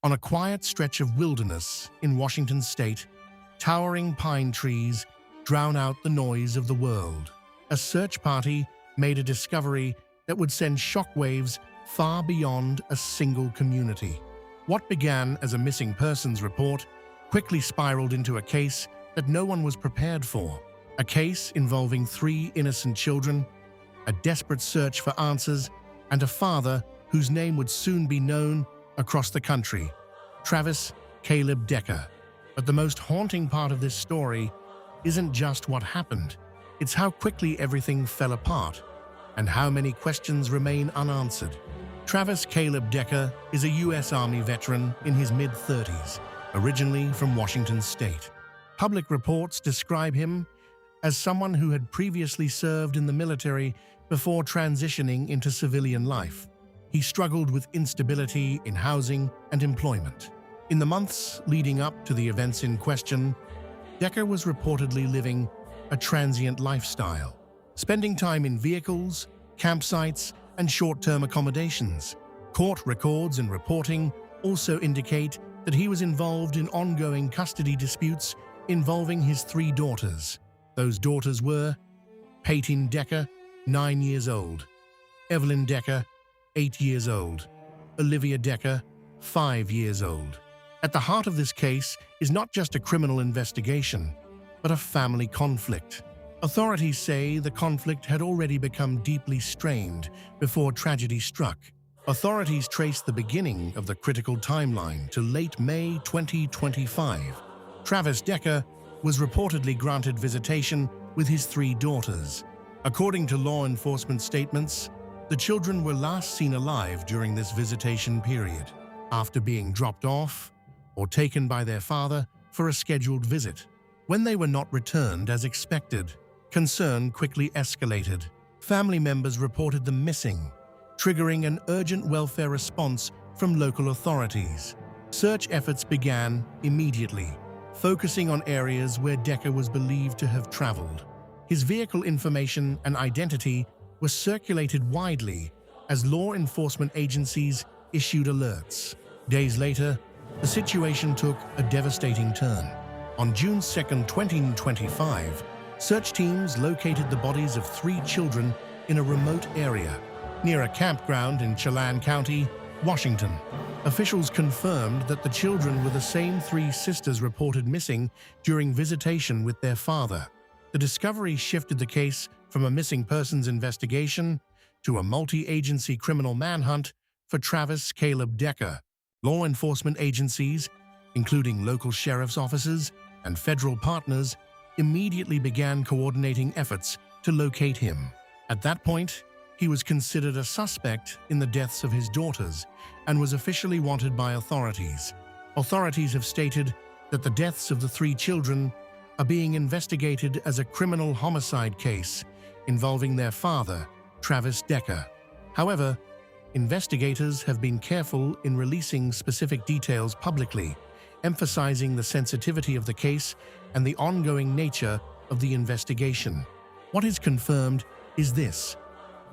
On a quiet stretch of wilderness in Washington state, towering pine trees drown out the noise of the world. A search party made a discovery that would send shockwaves far beyond a single community. What began as a missing persons report quickly spiraled into a case that no one was prepared for. A case involving 3 innocent children, a desperate search for answers, and a father whose name would soon be known across the country, Travis Caleb Decker. But the most haunting part of this story isn't just what happened, it's how quickly everything fell apart and how many questions remain unanswered. Travis Caleb Decker is a U.S. Army veteran in his mid-30s, originally from Washington state. Public reports describe him as someone who had previously served in the military before transitioning into civilian life. He struggled with instability in housing and employment. In the months leading up to the events in question, Decker was reportedly living a transient lifestyle, spending time in vehicles, campsites, and short-term accommodations. Court records and reporting also indicate that he was involved in ongoing custody disputes involving his 3 daughters. Those daughters were Paityn Decker, 9 years old, Evelyn Decker, 8 years old, Olivia Decker, 5 years old. At the heart of this case is not just a criminal investigation, but a family conflict. Authorities say the conflict had already become deeply strained before tragedy struck. Authorities trace the beginning of the critical timeline to late May 2025. Travis Decker was reportedly granted visitation with his 3 daughters. According to law enforcement statements, the children were last seen alive during this visitation period, after being dropped off or taken by their father for a scheduled visit. When they were not returned as expected, concern quickly escalated. Family members reported them missing, triggering an urgent welfare response from local authorities. Search efforts began immediately, focusing on areas where Decker was believed to have traveled. His vehicle information and identity were circulated widely as law enforcement agencies issued alerts. Days later, the situation took a devastating turn. On June 2, 2025, search teams located the bodies of 3 children in a remote area near a campground in Chelan County, Washington. Officials confirmed that the children were the same 3 sisters reported missing during visitation with their father. The discovery shifted the case from a missing persons investigation to a multi-agency criminal manhunt for Travis Caleb Decker. Law enforcement agencies, including local sheriff's offices and federal partners, immediately began coordinating efforts to locate him. At that point, he was considered a suspect in the deaths of his daughters and was officially wanted by authorities. Authorities have stated that the deaths of the 3 children are being investigated as a criminal homicide case involving their father, Travis Decker. However, investigators have been careful in releasing specific details publicly, emphasizing the sensitivity of the case and the ongoing nature of the investigation. What is confirmed is this: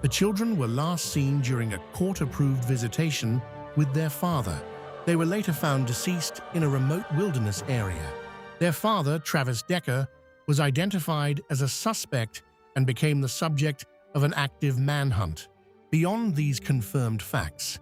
the children were last seen during a court-approved visitation with their father. They were later found deceased in a remote wilderness area. Their father, Travis Decker, was identified as a suspect and became the subject of an active manhunt. Beyond these confirmed facts,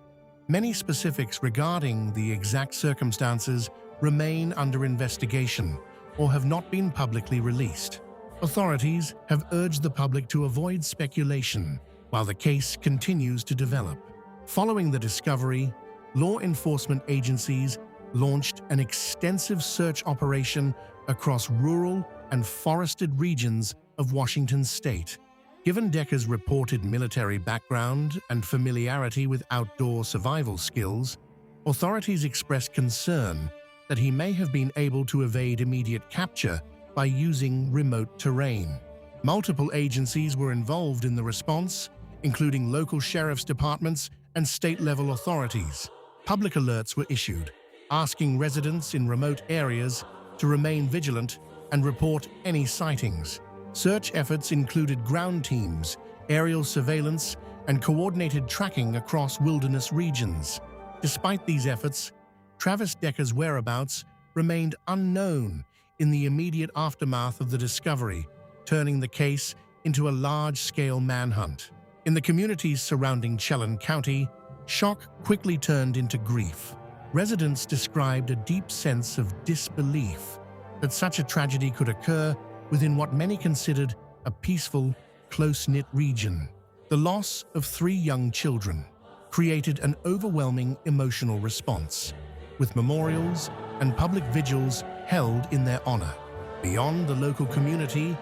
many specifics regarding the exact circumstances remain under investigation or have not been publicly released. Authorities have urged the public to avoid speculation while the case continues to develop. Following the discovery, law enforcement agencies launched an extensive search operation across rural and forested regions of Washington state. Given Decker's reported military background and familiarity with outdoor survival skills, authorities expressed concern that he may have been able to evade immediate capture by using remote terrain. Multiple agencies were involved in the response, including local sheriff's departments and state-level authorities. Public alerts were issued, asking residents in remote areas to remain vigilant and report any sightings. Search efforts included ground teams, aerial surveillance, and coordinated tracking across wilderness regions. Despite these efforts, Travis Decker's whereabouts remained unknown in the immediate aftermath of the discovery, turning the case into a large-scale manhunt. In the communities surrounding Chelan County, shock quickly turned into grief. Residents described a deep sense of disbelief that such a tragedy could occur within what many considered a peaceful, close-knit region. The loss of 3 young children created an overwhelming emotional response, with memorials and public vigils held in their honor. Beyond the local community,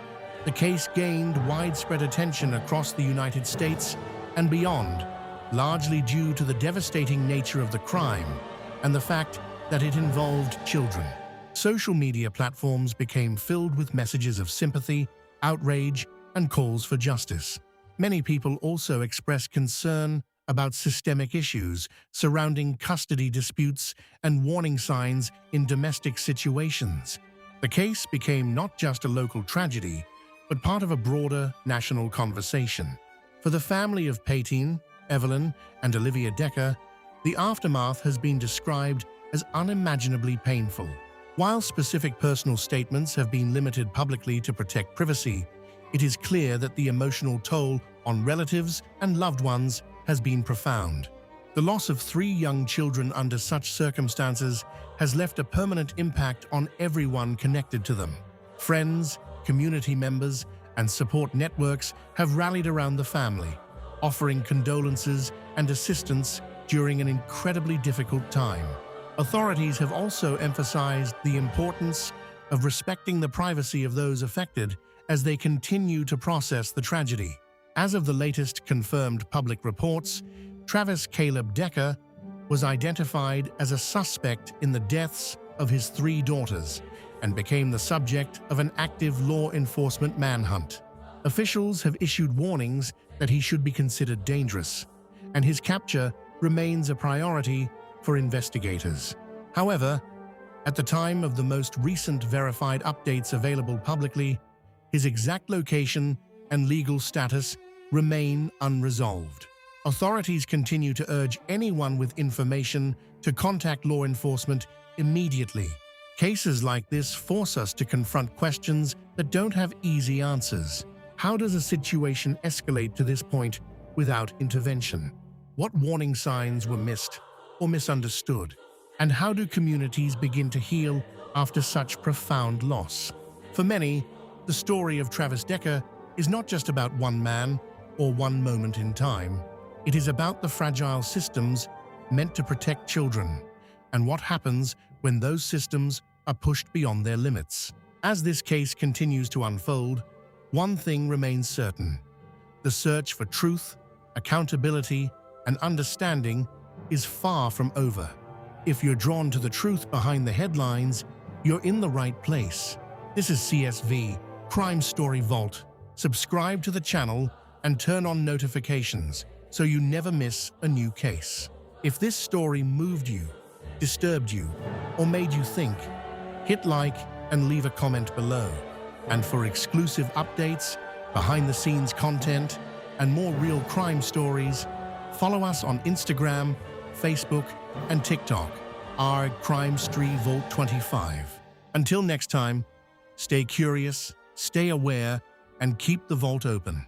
the case gained widespread attention across the United States and beyond, largely due to the devastating nature of the crime and the fact that it involved children. Social media platforms became filled with messages of sympathy, outrage, and calls for justice. Many people also expressed concern about systemic issues surrounding custody disputes and warning signs in domestic situations. The case became not just a local tragedy, but part of a broader national conversation. For the family of Paityn, Evelyn, and Olivia Decker, the aftermath has been described as unimaginably painful. While specific personal statements have been limited publicly to protect privacy, it is clear that the emotional toll on relatives and loved ones has been profound. The loss of 3 young children under such circumstances has left a permanent impact on everyone connected to them. Friends, community members, and support networks have rallied around the family, offering condolences and assistance during an incredibly difficult time. Authorities have also emphasized the importance of respecting the privacy of those affected as they continue to process the tragedy. As of the latest confirmed public reports, Travis Caleb Decker was identified as a suspect in the deaths of his 3 daughters and became the subject of an active law enforcement manhunt. Officials have issued warnings that he should be considered dangerous, and his capture remains a priority for investigators. However, at the time of the most recent verified updates available publicly, his exact location and legal status remain unresolved. Authorities continue to urge anyone with information to contact law enforcement immediately. Cases like this force us to confront questions that don't have easy answers. How does a situation escalate to this point without intervention? What warning signs were missed or misunderstood? And how do communities begin to heal after such profound loss? For many, the story of Travis Decker is not just about one man or one moment in time. It is about the fragile systems meant to protect children and what happens when those systems are pushed beyond their limits. As this case continues to unfold, one thing remains certain: the search for truth, accountability, and understanding is far from over. If you're drawn to the truth behind the headlines, you're in the right place. This is CSV, Crime Story Vault. Subscribe to the channel and turn on notifications so you never miss a new case. If this story moved you, disturbed you, or made you think, hit like and leave a comment below. And for exclusive updates, behind-the-scenes content, and more real crime stories, follow us on Instagram, Facebook, and TikTok, our Crime Story Vault 25. Until next time, stay curious, stay aware, and keep the vault open.